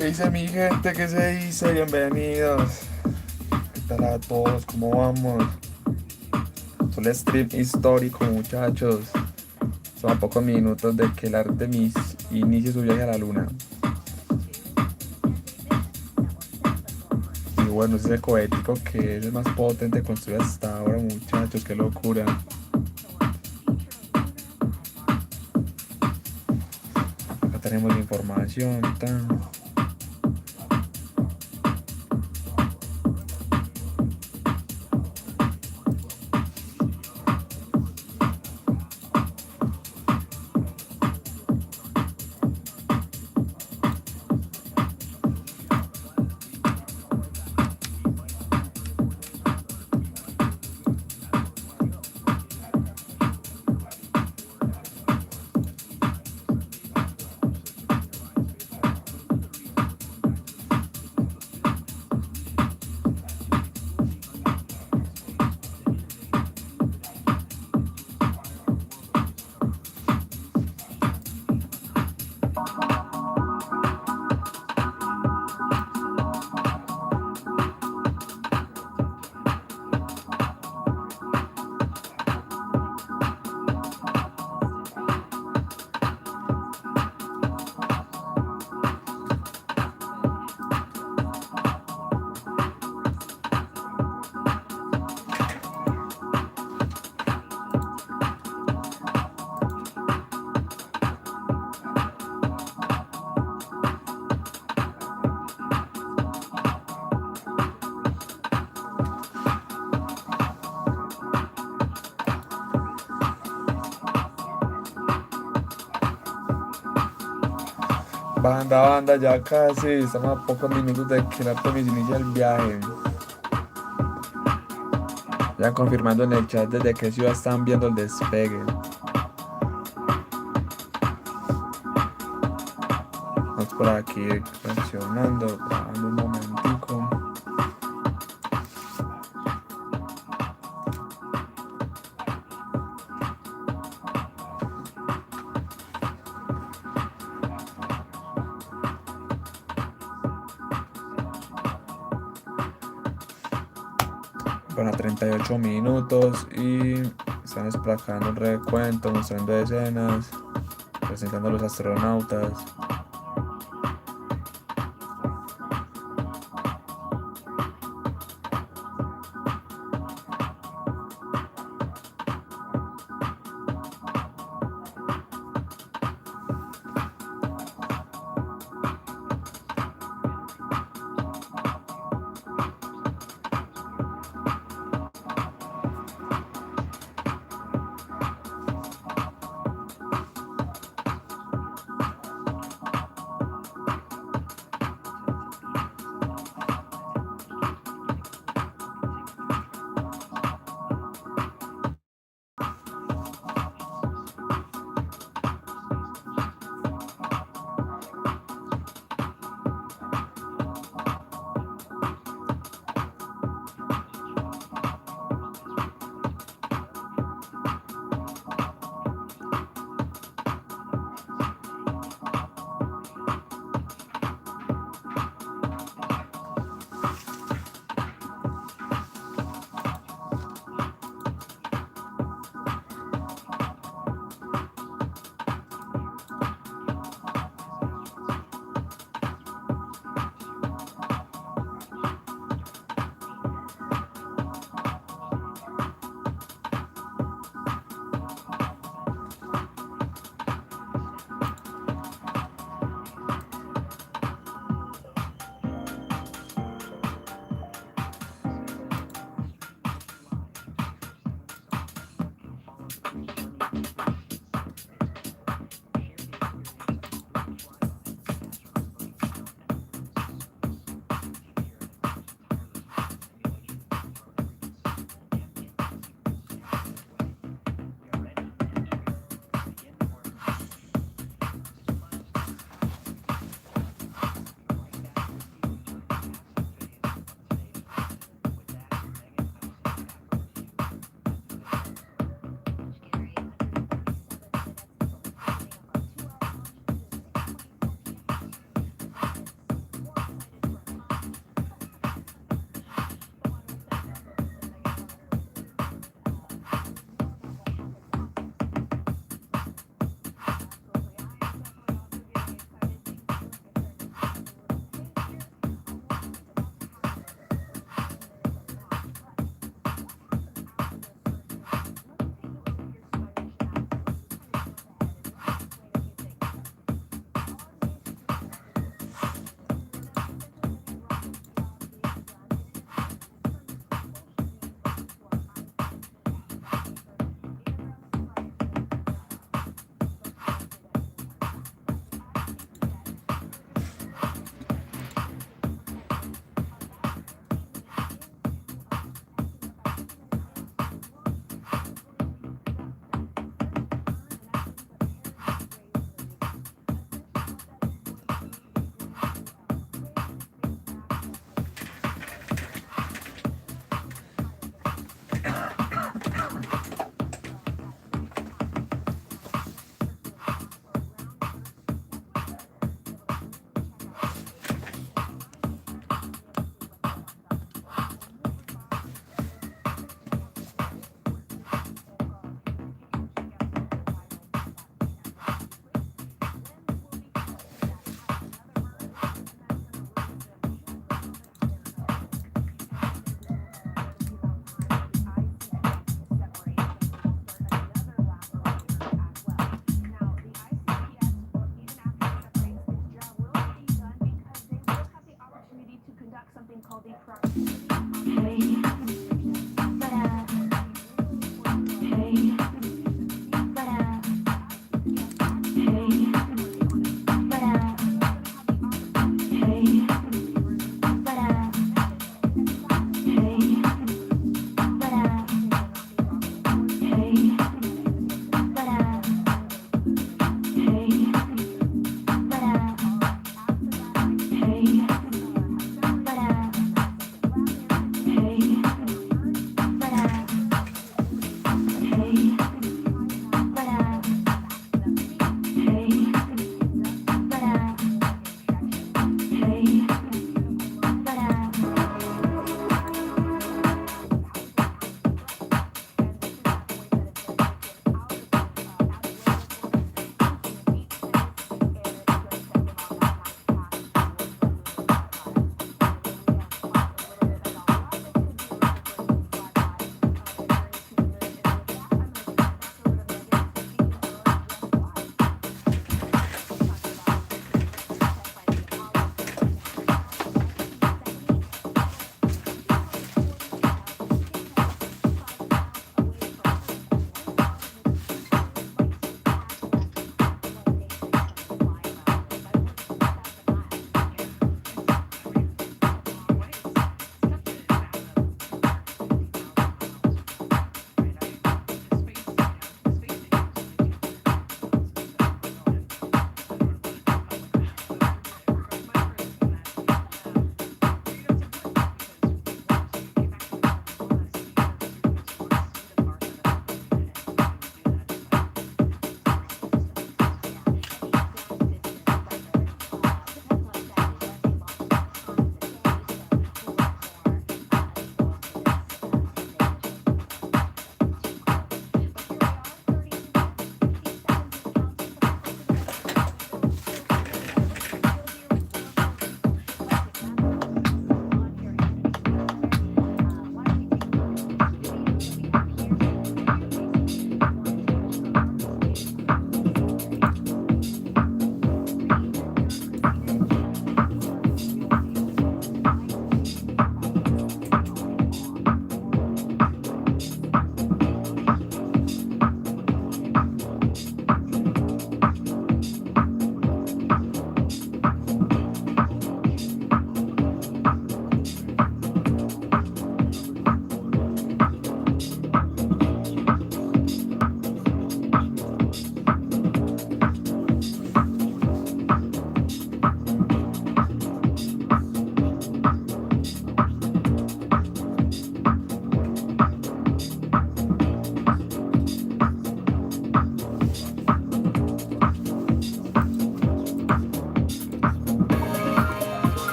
¿Qué dice mi gente? ¿Qué se dice? Bienvenidos. ¿Qué tal a todos? ¿Cómo vamos? Es un stream histórico, muchachos. Son a pocos minutos de que el Artemis inicie su viaje a la luna. Y bueno, ese cohetico que es el más potente construido hasta ahora, muchachos. ¡Qué locura! Acá tenemos la información. Banda, ya casi, estamos a pocos minutos de que el Artemis inicie el viaje. Ya confirmando en el chat desde qué ciudad están viendo el despegue. Vamos por aquí reaccionando, grabando un momentico. Bueno, 38 minutos y están desplegando un recuento, mostrando escenas, presentando a los astronautas.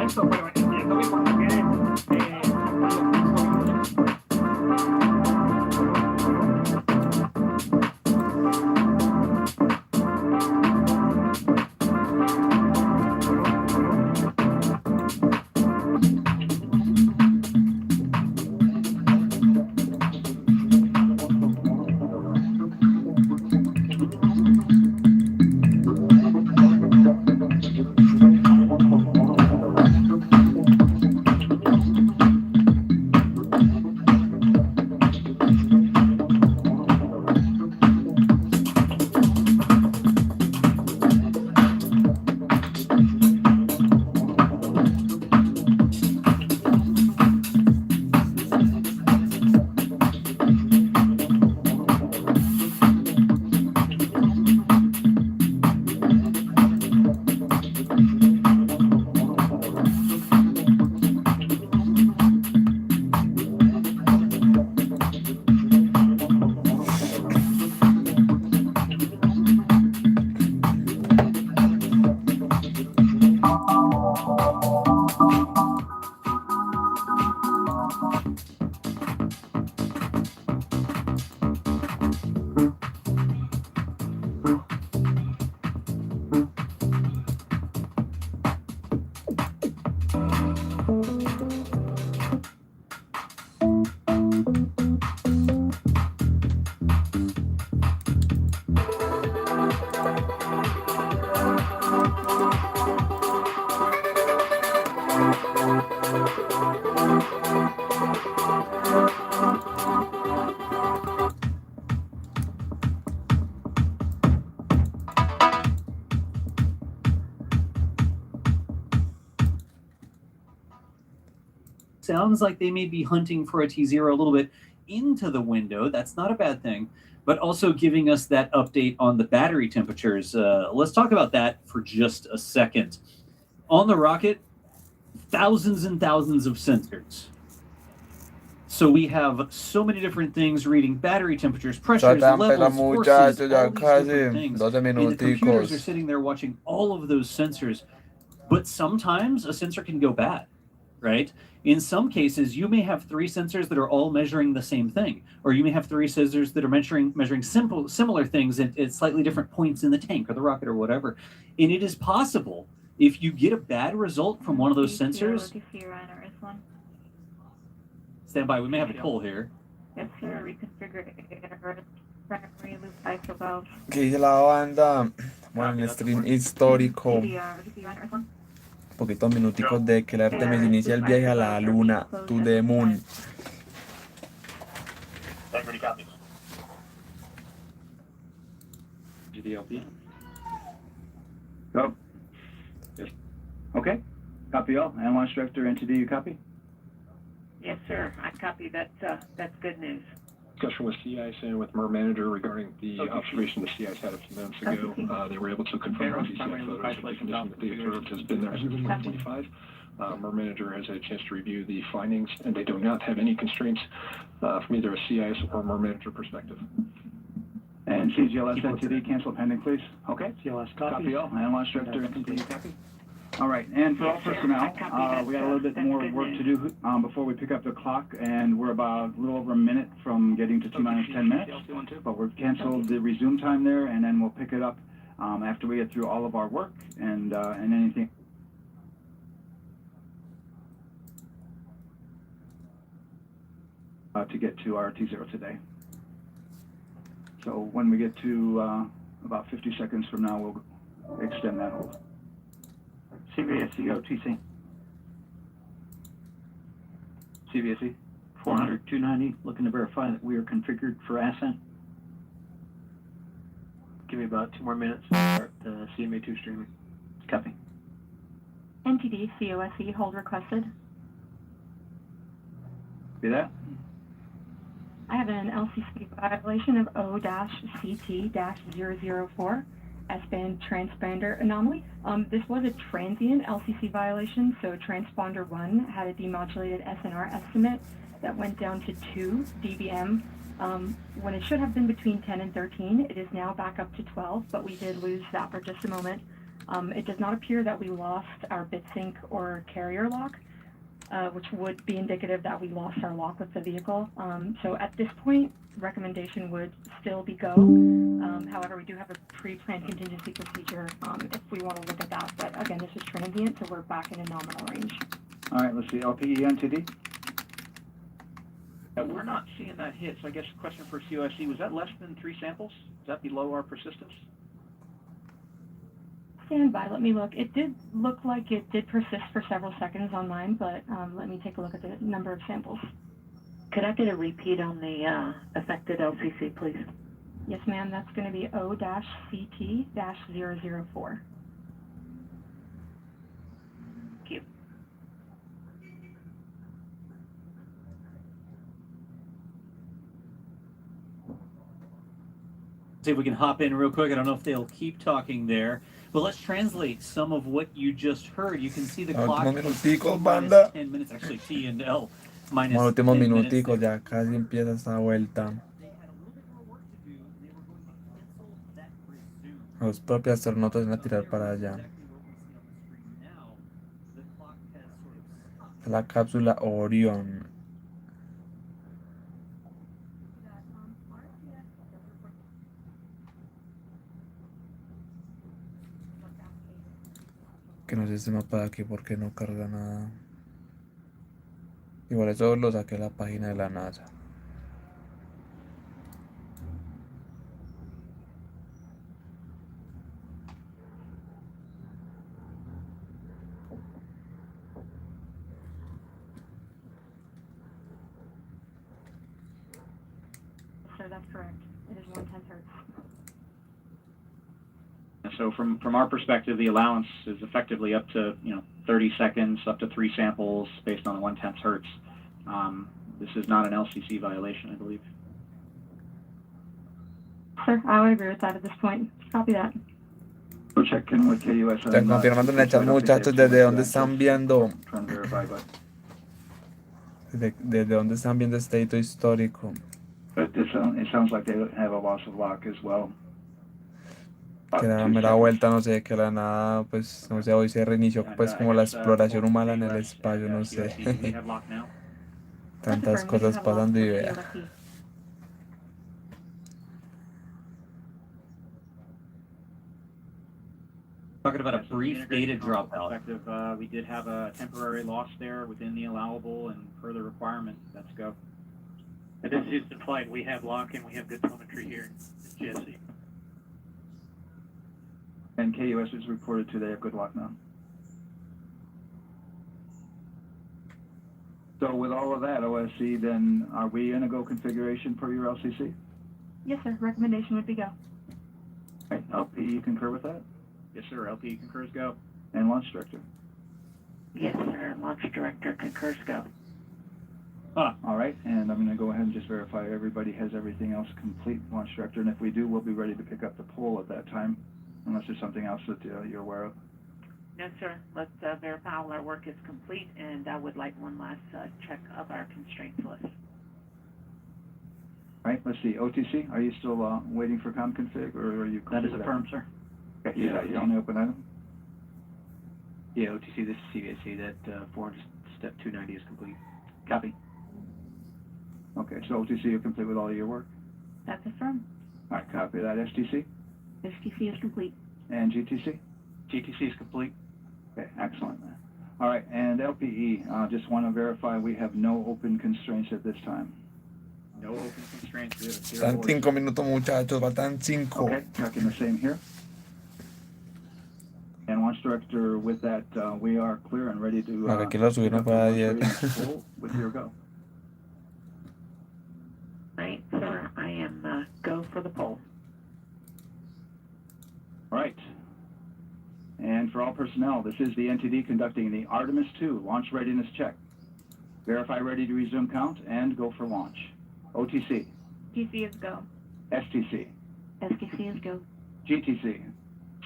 eso, pero entiendo que cuando quede sounds like they may be hunting for a T0 a little bit into the window. That's not a bad thing, but also giving us that update on the battery temperatures. Let's talk about that for just a second. On the rocket, thousands and thousands of sensors. So we have so many different things reading battery temperatures, pressures, levels, forces, all these different things. And the computers are sitting there watching all of those sensors. But sometimes a sensor can go bad, right? In some cases, you may have three sensors that are all measuring the same thing, or you may have three sensors that are measuring similar things at slightly different points in the tank or the rocket or whatever. And it is possible, if you get a bad result from one of those sensors, stand by, we may have a pull here. Yes, sir. Reconfigure primary loop ISO valve. ¿Qué dice la banda? Bueno, el stream histórico. Poquitos minuticos de que el Artemis inicia el viaje a la luna, to the moon. GDLP. Go. Yes. Okay. Copy all. And launch director, NTD, you copy? Yes, sir. I copy. That's good news. Discussion with CIS and with MER manager regarding the observation the CIS had a few minutes ago. They were able to confirm on DCI photos that the condition that they observed has been there since 2025. MER manager has had a chance to review the findings, and they do not have any constraints from either a CIS or MER manager perspective. And CGLS NTD, cancel pending, please. Okay. CGLS copy all. And launch director, NTD, copy. All right, and for all personnel, we got a little bit more work to do before we pick up the clock, and we're about a little over a minute from getting to T-minus 10 minutes, but we've canceled the resume time there, and then we'll pick it up after we get through all of our work and anything. To get to our T0 today. So when we get to about 50 seconds from now, we'll extend that hold. CBSE OTC. CBSE 400 290, looking to verify that we are configured for ascent. Give me about 2 more minutes to start the CMA2 streaming. Copy. NTD COSE hold requested. See that? I have an LCC violation of O-CT-004. S-band transponder anomaly. This was a transient LCC violation, so transponder 1 had a demodulated SNR estimate that went down to 2 dBm when it should have been between 10 and 13. It is now back up to 12, but we did lose that for just a moment. It does not appear that we lost our bit sync or carrier lock, which would be indicative that we lost our lock with the vehicle. So at this point, recommendation would still be go. However, we do have a pre-planned contingency procedure if we want to look at that. But again, this is transient, so we're back in a nominal range. All right, let's see, LPE NTD. We're not seeing that hit, so I guess the question for COSC, was that less than 3 samples? Is that below our persistence? Stand by, let me look. It did look like it did persist for several seconds on mine, but let me take a look at the number of samples. Could I get a repeat on the affected LCC, please? Yes, ma'am, that's going to be O-CT-004. Thank you. See if we can hop in real quick. I don't know if they'll keep talking there, but let's translate some of what you just heard. You can see the clock Últimos is minuticos, minus banda. 10 minutes, actually T and L minus Bueno, últimos 10 minutes. minuticos, ya casi empieza esta vuelta. They had a little bit more work to do. They were going to cancel that resume. Los propios astronautas van a tirar para allá. Exactly what we see on the screen now. The clock has sort of stopped. La cápsula Orion. Que no sé este mapa de aquí porque no carga nada. Igual eso lo saqué a la página de la NASA. Sir, that's correct. It is 1/10 hertz. And so from our perspective, the allowance is effectively up to 30 seconds, up to 3 samples based on the 1/10 hertz. This is not an LCC violation, I believe. Sir, I would agree with that at this point. Copy that. We'll check in with KUS. Están confirmando en el chat, muchachos, desde dónde están viendo. Trying to verify, Desde dónde están viendo este hito histórico. but it sounds like they have a loss of lock as well. Que me da vuelta, no sé, que la nada, pues, no sé, hoy se reinició, pues, como la exploración humana en el espacio, no sé. We have lock now. Tantas cosas pasando y vea. Talking about a Yeah, so brief from the data integration dropout. perspective, we did have a temporary loss there within the allowable and per the requirement. Let's go. This is Houston Flight. We have lock and we have good telemetry here at GSC. And KUS is reported to they have good lock now. So with all of that, OSC, then are we in a go configuration per your LCC? Yes, sir. Recommendation would be go. Right, LP, you concur with that? Yes, sir. LP concurs go. And launch director? Yes, sir. Launch director concurs go. All right, and I'm going to go ahead and just verify everybody has everything else complete, launch director, and if we do, we'll be ready to pick up the poll at that time, unless there's something else that you're aware of. No, sir. Let's verify all our work is complete, and I would like one last check of our constraints list. All right, let's see, OTC, are you still waiting for config, or are you? That is affirmed, sir. Okay, you're on the open item? Yeah, OTC, this is CVSC, that 400 step 290 is complete. Copy. Okay, so OTC, you're complete with all of your work? That's affirmed. All right, copy that. STC STC is complete. and GTC? GTC is complete. Okay, excellent. All right, and LPE, just want to verify we have no open constraints at this time. No open constraints. We have 0 Faltan orders. 5 minutos, muchachos, faltan 5. Okay, tracking the same here. And launch director, with that, we are clear and ready to. Para que lo subieron para 10. With your go. Right, sir. I am go for the poll. All right. And for all personnel, this is the NTD conducting the Artemis 2 launch readiness check. Verify ready to resume count and go for launch. OTC, TC is go. STC, STC is go. GTC,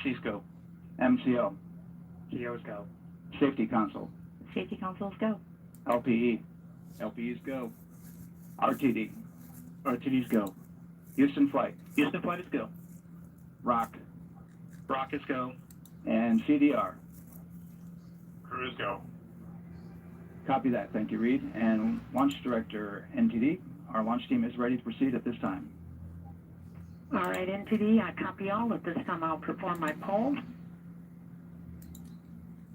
C's go. MCO, COs go. Safety Console, Safety Council is go. LPE, LPs go. RTD, RTDs go. Houston Flight, Houston Flight is go. Rock, Rock is go. And CDR. Crews go. Copy that. Thank you, Reed. And Launch Director, NTD, our launch team is ready to proceed at this time. All right, NTD, I copy all. At this time, I'll perform my poll.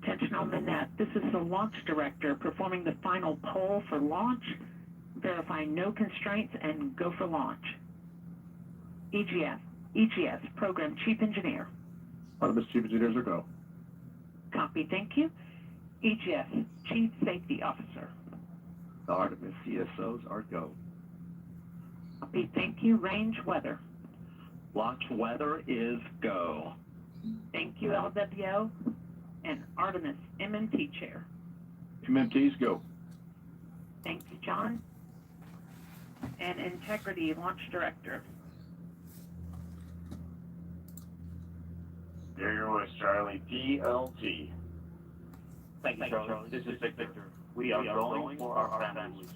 Attention on the net. This is the launch director performing the final poll for launch, verifying no constraints, and go for launch. EGS, Program Chief Engineer. Artemis Chief Engineers are go. Copy, thank you. EGS, Chief Safety Officer. The Artemis CSOs are go. Copy, thank you. Range weather. Launch weather is go. Thank you, LWO. And Artemis MMT Chair. MMTs go. Thank you, John. And Integrity Launch Director. There your voice, Charlie. PLT. Thank you, Charlie. This is Victor. We are going for our families.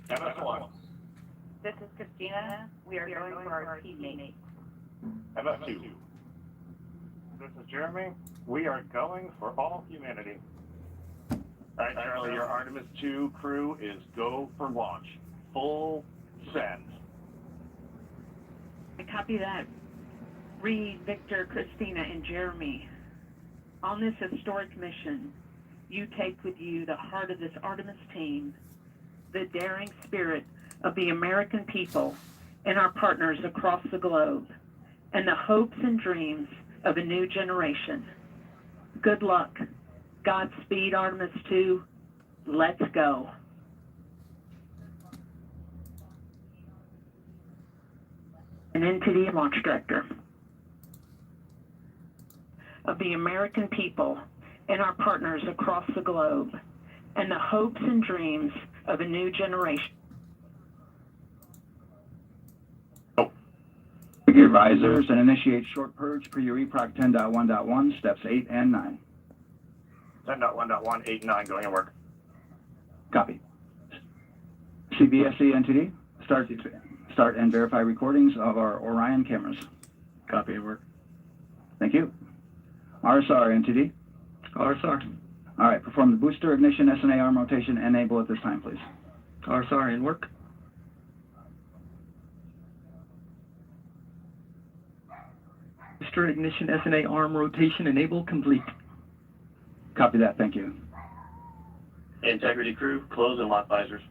MS1. This is Christina. We are going for our teammates. MS2. This is Jeremy. We are going for all humanity. All right, Charlie, your Artemis 2 crew is go for launch. Full send. I copy that. Reed, Victor, Christina, and Jeremy. On this historic mission, you take with you the heart of this Artemis team, the daring spirit of the American people and our partners across the globe, and the hopes and dreams of a new generation. Good luck. Godspeed, Artemis 2. Let's go. An NTD Launch Director. Of the American people and our partners across the globe, and the hopes and dreams of a new generation. Your risers and initiate short purge per your EPROC 10.1.1, steps 8 and 9. 10.1.1, 8 and 9 going to work. Copy. CBSE NTD, start and verify recordings of our Orion cameras. Copy and work. Thank you. RSR NTD. RSR. All right, perform the booster ignition SNA arm rotation enable at this time, please. RSR in work. Booster ignition SNA arm rotation enable complete. Copy that, thank you. Integrity crew, close and lock visors.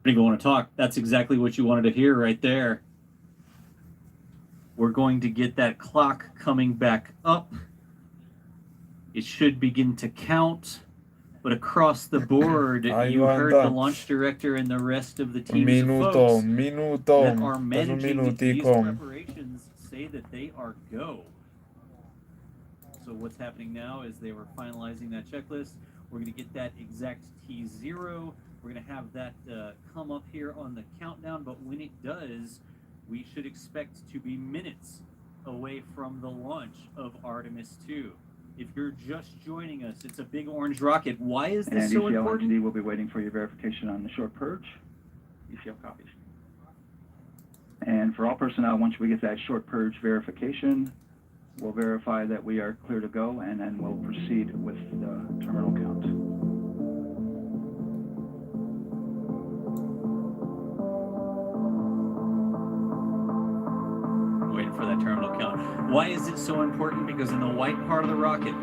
You want to talk? That's exactly what you wanted to hear right there. We're going to get that clock coming back up. It should begin to count, but across the board, you heard the launch director and the rest of the team of folks that are managing these preparations say that they are go. So what's happening now is they were finalizing that checklist. We're going to get that exact T0. We're going to have that come up here on the countdown, but when it does, we should expect to be minutes away from the launch of Artemis 2. If you're just joining us, it's a big orange rocket. Why is this so important? And ECL will be waiting for your verification on the short purge. ECL copies. And for all personnel, once we get that short purge verification, we'll verify that we are clear to go, and then we'll proceed with the terminal count. For that terminal count. Why is it so important? Because in the white part of the rocket,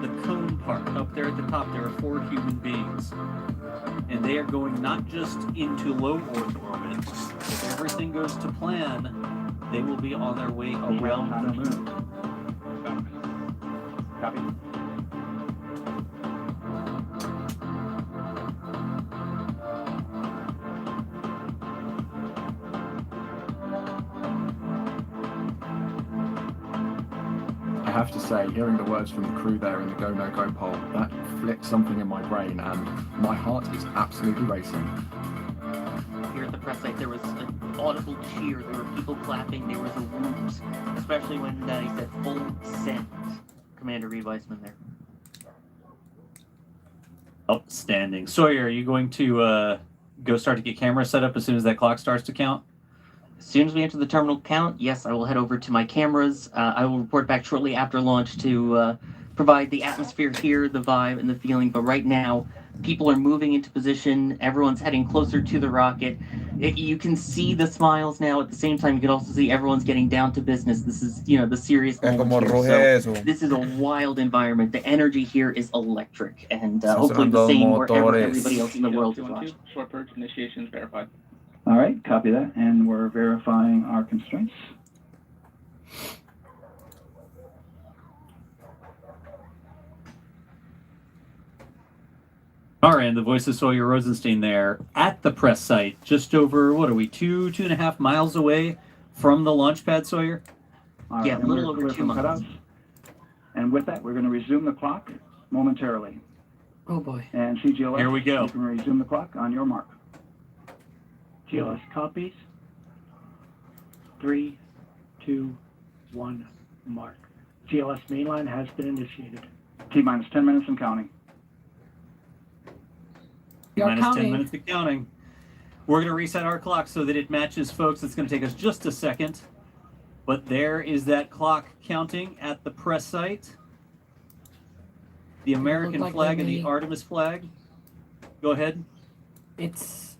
the cone part up there at the top, there are 4 human beings, and they are going not just into low Earth orbit. If everything goes to plan, they will be on their way around the moon. Copy. I have to say, hearing the words from the crew there in the go no go poll, that flipped something in my brain, and my heart is absolutely racing. Here at the press site, there was a audible cheer. There were people clapping. There was a whoops, especially when he said full send. Commander Reed Weissman there. Outstanding. Sawyer, are you going to go start to get cameras set up as soon as that clock starts to count? As soon as we enter the terminal count, yes, I will head over to my cameras. I will report back shortly after launch to provide the atmosphere here, the vibe, and the feeling. But right now, people are moving into position. Everyone's heading closer to the rocket. You can see the smiles now. At the same time, you can also see everyone's getting down to business. This is, the serious moment here. So this is a wild environment. The energy here is electric, and hopefully the same wherever everybody else in the world is watching. Short purge initiations verified. All right, copy that, and we're verifying our constraints. All right, and the voice of Sawyer Rosenstein there at the press site, just over, what are we, 2.5 miles away from the launch pad, Sawyer? All right, Yeah, a little over 2 miles. And with that, we're going to resume the clock momentarily. Oh boy. And CGLS, here we go. You can resume the clock on your mark. GLS copies. 3, 2, 1, mark. GLS mainline has been initiated. T-minus 10 minutes and counting. Minus 10 minutes of counting. We're going to reset our clock so that it matches, folks. It's going to take us just a second. But there is that clock counting at the press site. The American flag and the Artemis flag. Go ahead. It's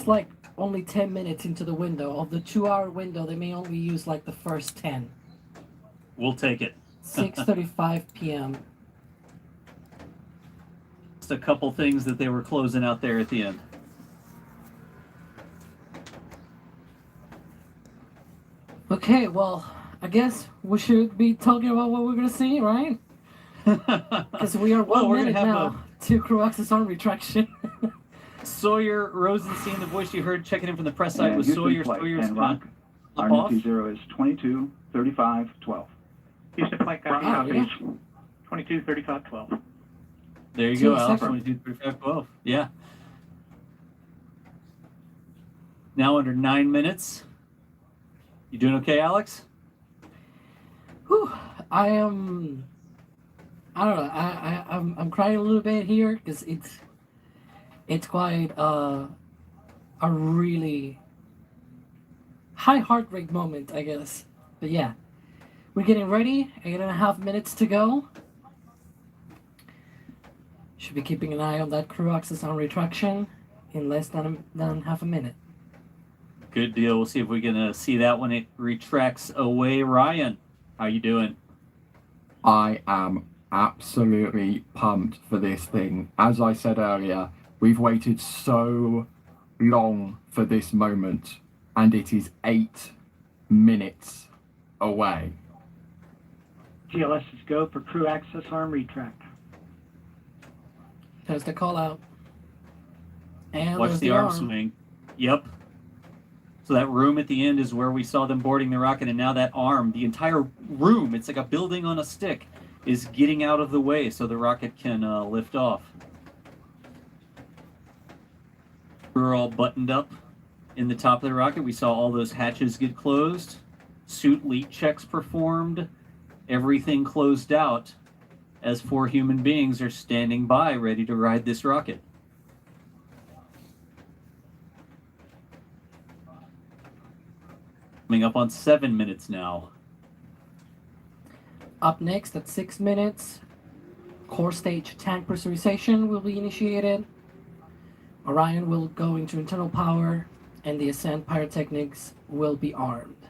like only 10 minutes into the window. Of the 2-hour window, they may only use like the first 10. We'll take it. 6:35 p.m. Just a couple things that they were closing out there at the end. Okay, well, I guess we should be talking about what we're going to see, right? Because we are 1 minute now to crew access arm retraction. Sawyer Rosenstein, the voice you heard checking in from the press site, was Sawyer. Sawyer's rock. Our new T0 is 22, 35, 12. Houston flight copies. 22, 35, 12. There you go, Alex. 22, 35, 12. Yeah. Now under 9 minutes. You doing okay, Alex? Whew, I don't know. I'm crying a little bit here because it's quite a really high heart rate moment, I guess. But yeah, we're getting ready. 8.5 minutes to go. Should be keeping an eye on that crew access on retraction in less than half a minute. Good deal. We'll see if we can see that when it retracts away. Ryan, how you doing? I am absolutely pumped for this thing. As I said earlier, we've waited so long for this moment, and it is 8 minutes away. GLS is go for crew access arm retract. There's the call out. And watch the arm swing. Yep. So that room at the end is where we saw them boarding the rocket, and now that arm, the entire room, it's like a building on a stick, is getting out of the way so the rocket can lift off. We're all buttoned up in the top of the rocket. We saw all those hatches get closed, suit leak checks performed, everything closed out as 4 human beings are standing by ready to ride this rocket. Coming up on 7 minutes now. Up next at 6 minutes, core stage tank pressurization will be initiated. Orion will go into internal power, and the ascent pyrotechnics will be armed.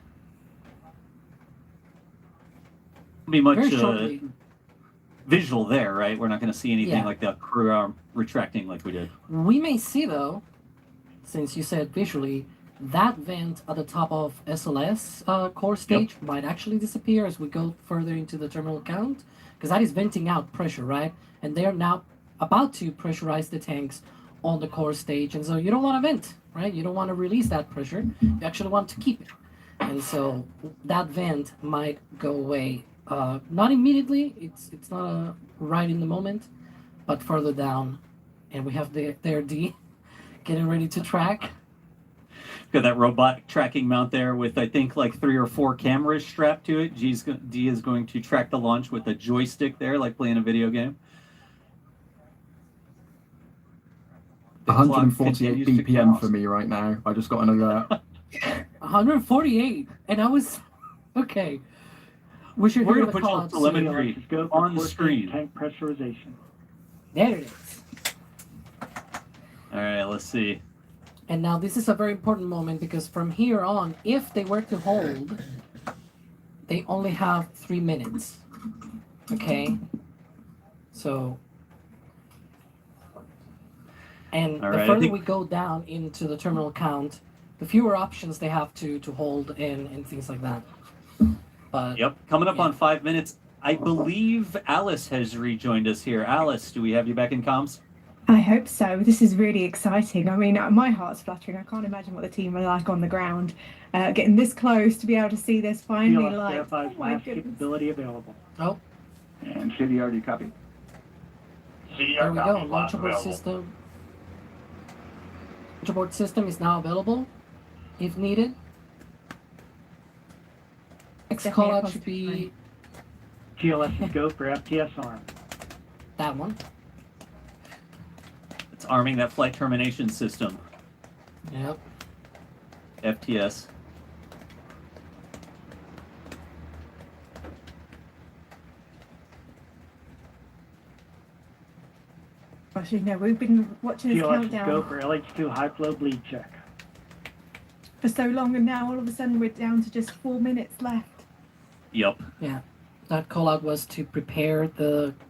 Be much visual there, right? We're not going to see anything like the crew arm retracting like we did. We may see, though, since you said visually, that vent at the top of SLS core stage might actually disappear as we go further into the terminal count, because that is venting out pressure, right? And they're now about to pressurize the tanks on the core stage, and so you don't want to vent, right? You don't want to release that pressure. You actually want to keep it. And so that vent might go away. Not immediately, it's not right in the moment, but further down. And we have their D getting ready to track. Got that robotic tracking mount there with, I think, like 3 or 4 cameras strapped to it. D is going to track the launch with a joystick there, like playing a video game. The 148 BPM for me right now. I just got an alert. 148, and I was okay. We should We're hear gonna the put you call on telemetry on the screen. Tank pressurization. There it is. All right, let's see. And now this is a very important moment because from here on, if they were to hold, they only have 3 minutes. Okay? So, and All the right, further we go down into the terminal count, the fewer options they have to hold and things like that. But yep, coming up on 5 minutes. I believe Alice has rejoined us here. Alice, do we have you back in comms? I hope so. This is really exciting. I mean, my heart's fluttering. I can't imagine what the team are like on the ground. Getting this close to be able to see this finally, like, oh my goodness. Capability available. Oh. And CDR, do you copy? There we go. Launchable system. Launchable system is now available, if needed. Next call out should be GLS is go for FTS arm. that one. It's arming that flight termination system. Yep. FTS. Gosh, you know, we've been watching this GLS is countdown go for LH2 high flow bleed check. for so long, and now all of a sudden we're down to just 4 minutes left. Yep. Yeah. That call out was to prepare the